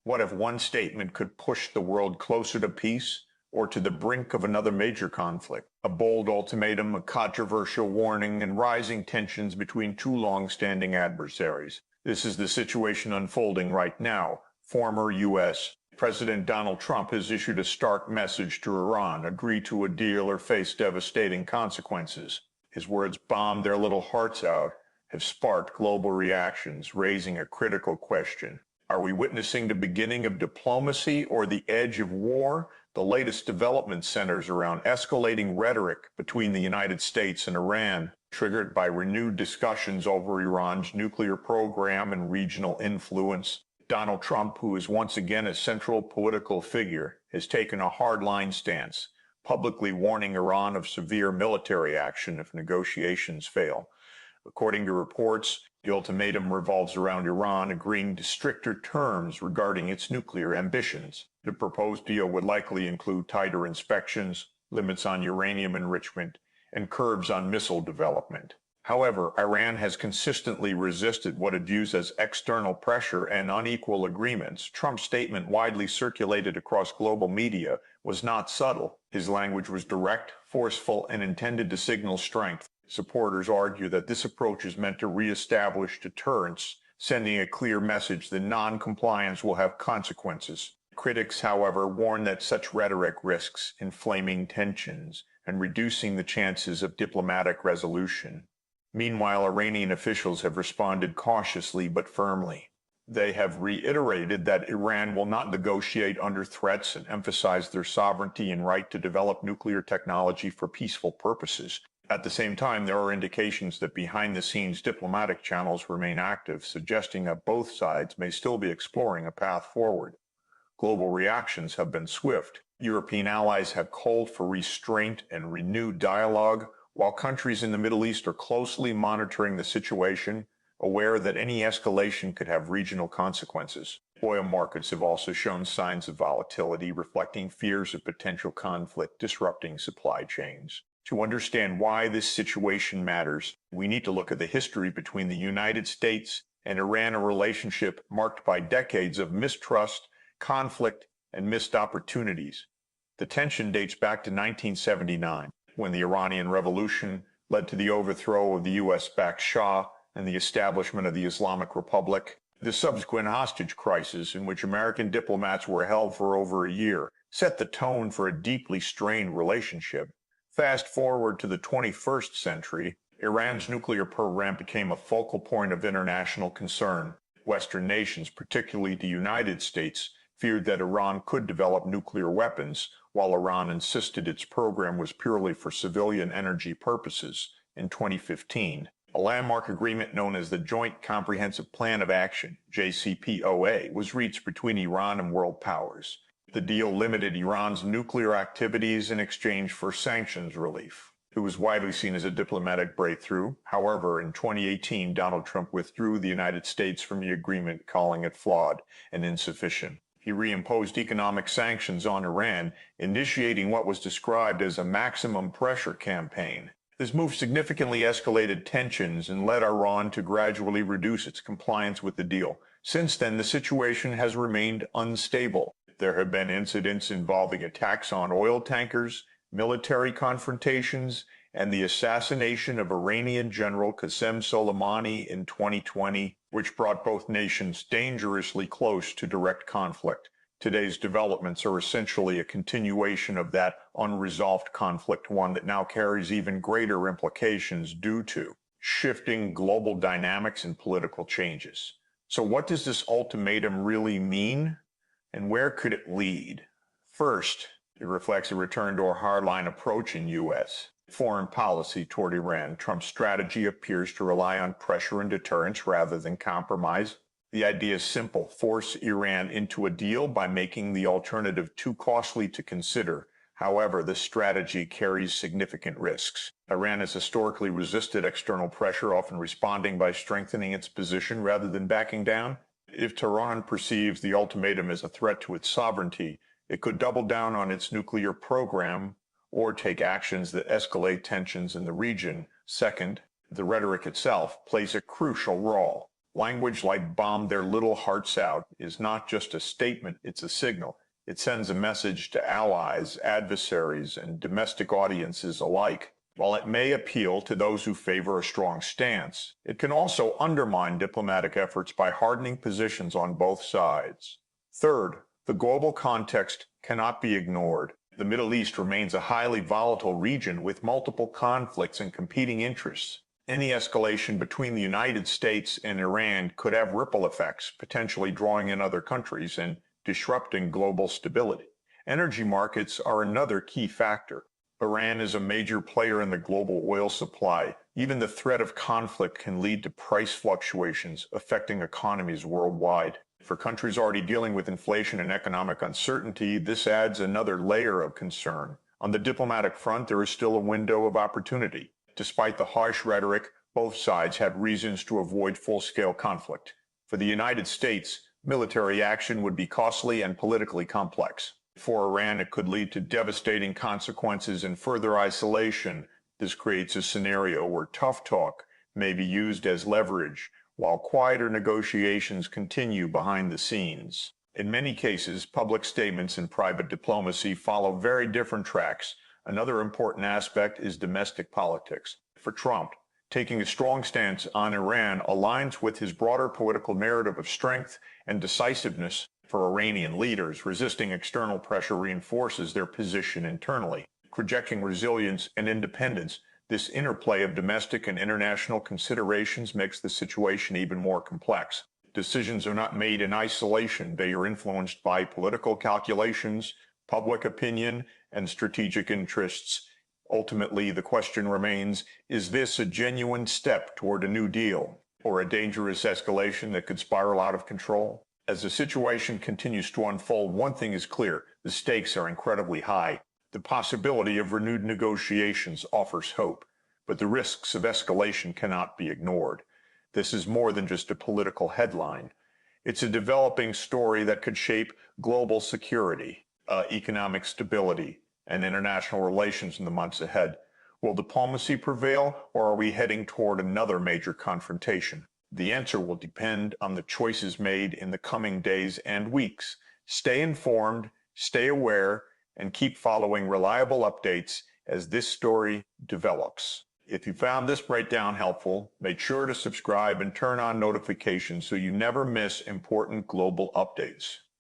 What if one statement could push the world closer to peace or to the brink of another major conflict? A bold ultimatum, a controversial warning, and rising tensions between two long-standing adversaries. This is the situation unfolding right now. Former U.S. President Donald Trump has issued a stark message to Iran: agree to a deal or face devastating consequences. His words bombed their little hearts out, have sparked global reactions, raising a critical question. Are we witnessing the beginning of diplomacy or the edge of war? The latest development centers around escalating rhetoric between the United States and Iran, triggered by renewed discussions over Iran's nuclear program and regional influence. Donald Trump, who is once again a central political figure, has taken a hardline stance, publicly warning Iran of severe military action if negotiations fail. According to reports, the ultimatum revolves around Iran agreeing to stricter terms regarding its nuclear ambitions. The proposed deal would likely include tighter inspections, limits on uranium enrichment, and curbs on missile development. However, Iran has consistently resisted what it views as external pressure and unequal agreements. Trump's statement, widely circulated across global media, was not subtle. His language was direct, forceful, and intended to signal strength. Supporters argue that this approach is meant to reestablish deterrence, sending a clear message that non-compliance will have consequences. Critics, however, warn that such rhetoric risks inflaming tensions and reducing the chances of diplomatic resolution. Meanwhile, Iranian officials have responded cautiously but firmly. They have reiterated that Iran will not negotiate under threats and emphasized their sovereignty and right to develop nuclear technology for peaceful purposes. At the same time, there are indications that behind-the-scenes diplomatic channels remain active, suggesting that both sides may still be exploring a path forward. Global reactions have been swift. European allies have called for restraint and renewed dialogue, while countries in the Middle East are closely monitoring the situation, aware that any escalation could have regional consequences. Oil markets have also shown signs of volatility, reflecting fears of potential conflict disrupting supply chains. To understand why this situation matters, we need to look at the history between the United States and Iran, a relationship marked by decades of mistrust, conflict, and missed opportunities. The tension dates back to 1979, when the Iranian Revolution led to the overthrow of the U.S.-backed Shah and the establishment of the Islamic Republic. The subsequent hostage crisis, in which American diplomats were held for over a year, set the tone for a deeply strained relationship. Fast forward to the 21st century, Iran's nuclear program became a focal point of international concern. Western nations, particularly the United States, feared that Iran could develop nuclear weapons, while Iran insisted its program was purely for civilian energy purposes. In 2015, a landmark agreement known as the Joint Comprehensive Plan of Action, JCPOA, was reached between Iran and world powers. The deal limited Iran's nuclear activities in exchange for sanctions relief. It was widely seen as a diplomatic breakthrough. However, in 2018, Donald Trump withdrew the United States from the agreement, calling it flawed and insufficient. He reimposed economic sanctions on Iran, initiating what was described as a maximum pressure campaign. This move significantly escalated tensions and led Iran to gradually reduce its compliance with the deal. Since then, the situation has remained unstable. There have been incidents involving attacks on oil tankers, military confrontations, and the assassination of Iranian General Qasem Soleimani in 2020, which brought both nations dangerously close to direct conflict. Today's developments are essentially a continuation of that unresolved conflict, one that now carries even greater implications due to shifting global dynamics and political changes. So what does this ultimatum really mean, and where could it lead? First, it reflects a return to a hardline approach in U.S. foreign policy toward Iran. Trump's strategy appears to rely on pressure and deterrence rather than compromise. The idea is simple: force Iran into a deal by making the alternative too costly to consider. However, this strategy carries significant risks. Iran has historically resisted external pressure, often responding by strengthening its position rather than backing down. If Tehran perceives the ultimatum as a threat to its sovereignty, it could double down on its nuclear program or take actions that escalate tensions in the region. Second, the rhetoric itself plays a crucial role. Language like "bomb their little hearts out" is not just a statement, it's a signal. It sends a message to allies, adversaries, and domestic audiences alike. While it may appeal to those who favor a strong stance, it can also undermine diplomatic efforts by hardening positions on both sides. Third, the global context cannot be ignored. The Middle East remains a highly volatile region with multiple conflicts and competing interests. Any escalation between the United States and Iran could have ripple effects, potentially drawing in other countries and disrupting global stability. Energy markets are another key factor. Iran is a major player in the global oil supply. Even the threat of conflict can lead to price fluctuations affecting economies worldwide. For countries already dealing with inflation and economic uncertainty, this adds another layer of concern. On the diplomatic front, there is still a window of opportunity. Despite the harsh rhetoric, both sides have reasons to avoid full-scale conflict. For the United States, military action would be costly and politically complex. For Iran, it could lead to devastating consequences and further isolation. This creates a scenario where tough talk may be used as leverage, while quieter negotiations continue behind the scenes. In many cases, public statements and private diplomacy follow very different tracks. Another important aspect is domestic politics. For Trump, taking a strong stance on Iran aligns with his broader political narrative of strength and decisiveness. For Iranian leaders, resisting external pressure reinforces their position internally. Projecting resilience and independence, this interplay of domestic and international considerations makes the situation even more complex. Decisions are not made in isolation. They are influenced by political calculations, public opinion, and strategic interests. Ultimately, the question remains, is this a genuine step toward a new deal, or a dangerous escalation that could spiral out of control? As the situation continues to unfold, one thing is clear: the stakes are incredibly high. The possibility of renewed negotiations offers hope, but the risks of escalation cannot be ignored. This is more than just a political headline. It's a developing story that could shape global security, economic stability, and international relations in the months ahead. Will diplomacy prevail, or are we heading toward another major confrontation? The answer will depend on the choices made in the coming days and weeks. Stay informed, stay aware, and keep following reliable updates as this story develops. If you found this breakdown helpful, make sure to subscribe and turn on notifications so you never miss important global updates.